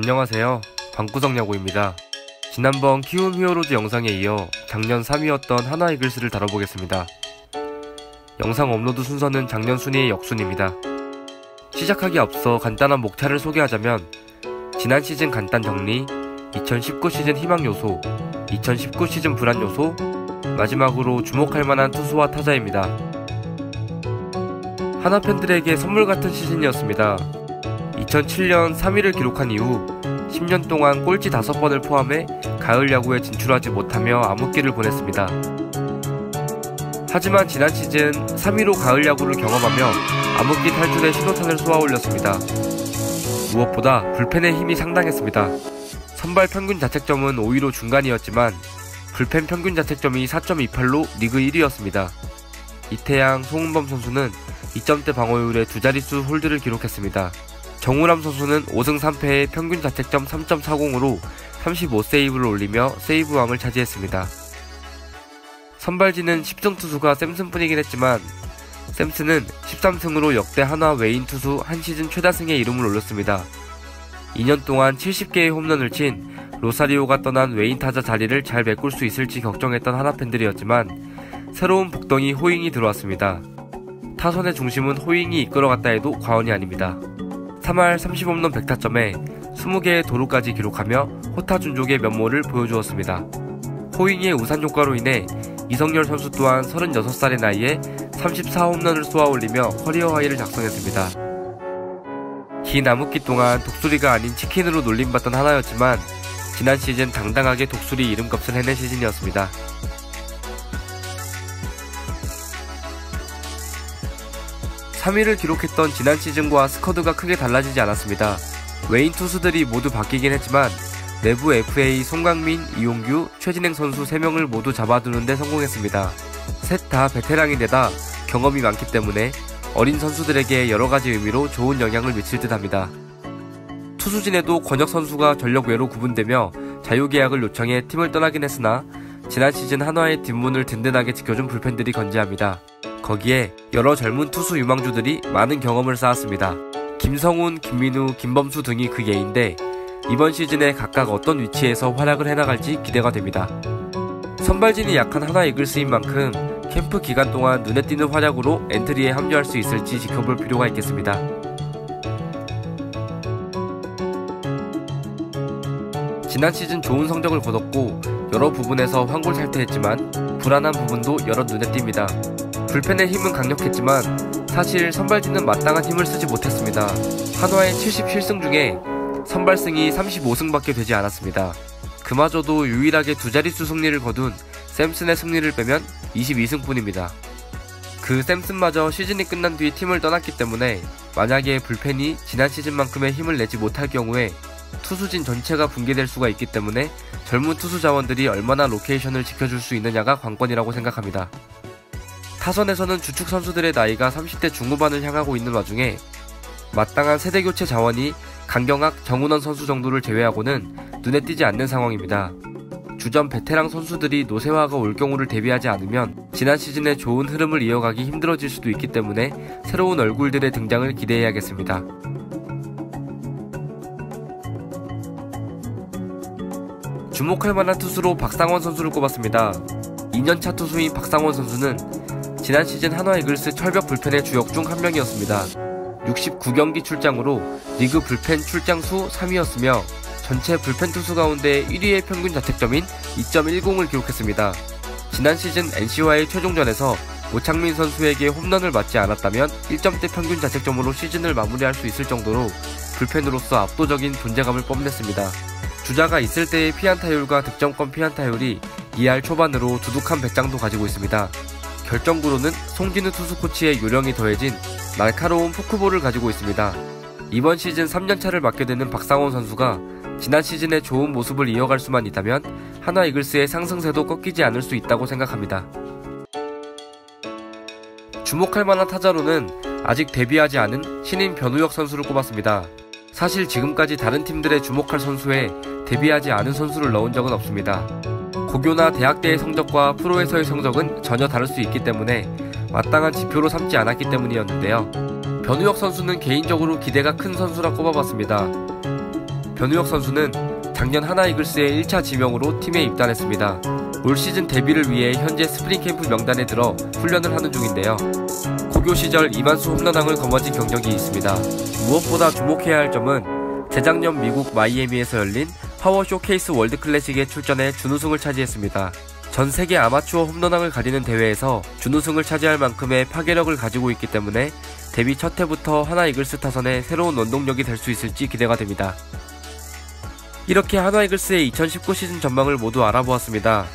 안녕하세요, 방구석야구입니다. 지난번 키움 히어로즈 영상에 이어 작년 3위였던 한화 이글스를 다뤄보겠습니다. 영상 업로드 순서는 작년 순위의 역순입니다. 시작하기 앞서 간단한 목차를 소개하자면 지난 시즌 간단 정리, 2019 시즌 희망 요소, 2019 시즌 불안 요소, 마지막으로 주목할 만한 투수와 타자입니다. 한화 팬들에게 선물 같은 시즌이었습니다. 2007년 3위를 기록한 이후 10년 동안 꼴찌 5번을 포함해 가을 야구에 진출하지 못하며 암흑기를 보냈습니다. 하지만 지난 시즌 3위로 가을 야구를 경험하며 암흑기 탈출의 신호탄을 쏘아올렸습니다. 무엇보다 불펜의 힘이 상당했습니다. 선발 평균 자책점은 5위로 중간이었지만 불펜 평균 자책점이 4.28로 리그 1위였습니다. 이태양, 송은범 선수는 2점대 방어율에 두 자릿수 홀드를 기록했습니다. 정우람 선수는 5승 3패에 평균 자책점 3.40으로 35세이브를 올리며 세이브왕을 차지했습니다. 선발진은 10승 투수가 샘슨뿐이긴 했지만 샘슨은 13승으로 역대 한화 외인 투수 한 시즌 최다승에 이름을 올렸습니다. 2년 동안 70개의 홈런을 친 로사리오가 떠난 외인 타자 자리를 잘 메꿀 수 있을지 걱정했던 한화 팬들이었지만 새로운 복덩이 호잉이 들어왔습니다. 타선의 중심은 호잉이 이끌어갔다 해도 과언이 아닙니다. 3할 30홈런 100타점에 20개의 도루까지 기록하며 호타준족의 면모를 보여주었습니다. 호잉의 우산 효과로 인해 이성열 선수 또한 36살의 나이에 34홈런을 쏘아올리며 커리어 하이를 작성했습니다. 긴 암흑기 동안 독수리가 아닌 치킨으로 놀림받던 하나였지만 지난 시즌 당당하게 독수리 이름값을 해낸 시즌이었습니다. (3위를) 기록했던 지난 시즌과 스쿼드가 크게 달라지지 않았습니다. 외인 투수들이 모두 바뀌긴 했지만 내부 FA 송강민, 이용규, 최진행 선수 3명을 모두 잡아두는 데 성공했습니다. 셋 다 베테랑인데다 경험이 많기 때문에 어린 선수들에게 여러가지 의미로 좋은 영향을 미칠 듯 합니다. 투수진에도 권혁 선수가 전력 외로 구분되며 자유계약을 요청해 팀을 떠나긴 했으나 지난 시즌 한화의 뒷문을 든든하게 지켜준 불펜들이 건재합니다. 거기에 여러 젊은 투수 유망주들이 많은 경험을 쌓았습니다. 김성훈, 김민우, 김범수 등이 그 예인데 이번 시즌에 각각 어떤 위치에서 활약을 해나갈지 기대가 됩니다. 선발진이 약한 한화 이글스인 만큼 캠프 기간 동안 눈에 띄는 활약으로 엔트리에 합류할 수 있을지 지켜볼 필요가 있겠습니다. 지난 시즌 좋은 성적을 거뒀고 여러 부분에서 환골탈태했지만 불안한 부분도 여러 눈에 띕니다. 불펜의 힘은 강력했지만 사실 선발진은 마땅한 힘을 쓰지 못했습니다. 한화의 77승 중에 선발승이 35승밖에 되지 않았습니다. 그마저도 유일하게 두 자릿수 승리를 거둔 샘슨의 승리를 빼면 22승뿐입니다. 그 샘슨마저 시즌이 끝난 뒤 팀을 떠났기 때문에 만약에 불펜이 지난 시즌만큼의 힘을 내지 못할 경우에 투수진 전체가 붕괴될 수가 있기 때문에 젊은 투수 자원들이 얼마나 로케이션을 지켜줄 수 있느냐가 관건이라고 생각합니다. 타선에서는 주축 선수들의 나이가 30대 중후반을 향하고 있는 와중에 마땅한 세대교체 자원이 강경학, 정은원 선수 정도를 제외하고는 눈에 띄지 않는 상황입니다. 주전 베테랑 선수들이 노쇠화가 올 경우를 대비하지 않으면 지난 시즌의 좋은 흐름을 이어가기 힘들어질 수도 있기 때문에 새로운 얼굴들의 등장을 기대해야겠습니다. 주목할 만한 투수로 박상원 선수를 꼽았습니다. 2년차 투수인 박상원 선수는 지난 시즌 한화 이글스 철벽 불펜의 주역 중 한 명이었습니다. 69경기 출장으로 리그 불펜 출장수 3위였으며 전체 불펜 투수 가운데 1위의 평균 자책점인 2.10을 기록했습니다. 지난 시즌 NC와의 최종전에서 오창민 선수에게 홈런을 맞지 않았다면 1점대 평균 자책점으로 시즌을 마무리할 수 있을 정도로 불펜으로서 압도적인 존재감을 뽐냈습니다. 주자가 있을 때의 피안타율과 득점권 피안타율이 2할 초반으로 두둑한 배짱도 가지고 있습니다. 결정구로는 송진우 투수 코치의 요령이 더해진 날카로운 포크볼을 가지고 있습니다. 이번 시즌 3년차를 맡게 되는 박상원 선수가 지난 시즌의 좋은 모습을 이어갈 수만 있다면 한화 이글스의 상승세도 꺾이지 않을 수 있다고 생각합니다. 주목할 만한 타자로는 아직 데뷔하지 않은 신인 변우혁 선수를 꼽았습니다. 사실 지금까지 다른 팀들의 주목할 선수에 데뷔하지 않은 선수를 넣은 적은 없습니다. 고교나 대학대의 성적과 프로에서의 성적은 전혀 다를 수 있기 때문에 마땅한 지표로 삼지 않았기 때문이었는데요. 변우혁 선수는 개인적으로 기대가 큰 선수라 꼽아봤습니다. 변우혁 선수는 작년 하나이글스의 1차 지명으로 팀에 입단했습니다. 올 시즌 데뷔를 위해 현재 스프링 캠프 명단에 들어 훈련을 하는 중인데요. 고교 시절 이만수 홈런왕을 거머쥔 경력이 있습니다. 무엇보다 주목해야 할 점은 재작년 미국 마이애미에서 열린 파워 쇼케이스 월드 클래식에 출전해 준우승을 차지했습니다. 전 세계 아마추어 홈런왕을 가리는 대회에서 준우승을 차지할 만큼의 파괴력을 가지고 있기 때문에 데뷔 첫 해부터 하나이글스 타선의 새로운 원동력이 될 수 있을지 기대가 됩니다. 이렇게 하나이글스의 2019 시즌 전망을 모두 알아보았습니다.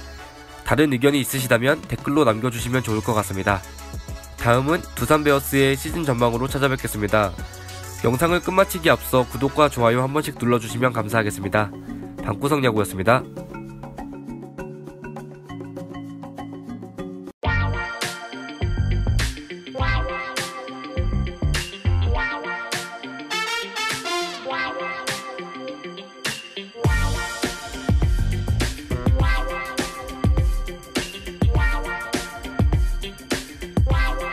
다른 의견이 있으시다면 댓글로 남겨주시면 좋을 것 같습니다. 다음은 두산 베어스의 시즌 전망으로 찾아뵙겠습니다. 영상을 끝마치기 앞서 구독과 좋아요 한 번씩 눌러주시면 감사하겠습니다. 방구석 야구였습니다.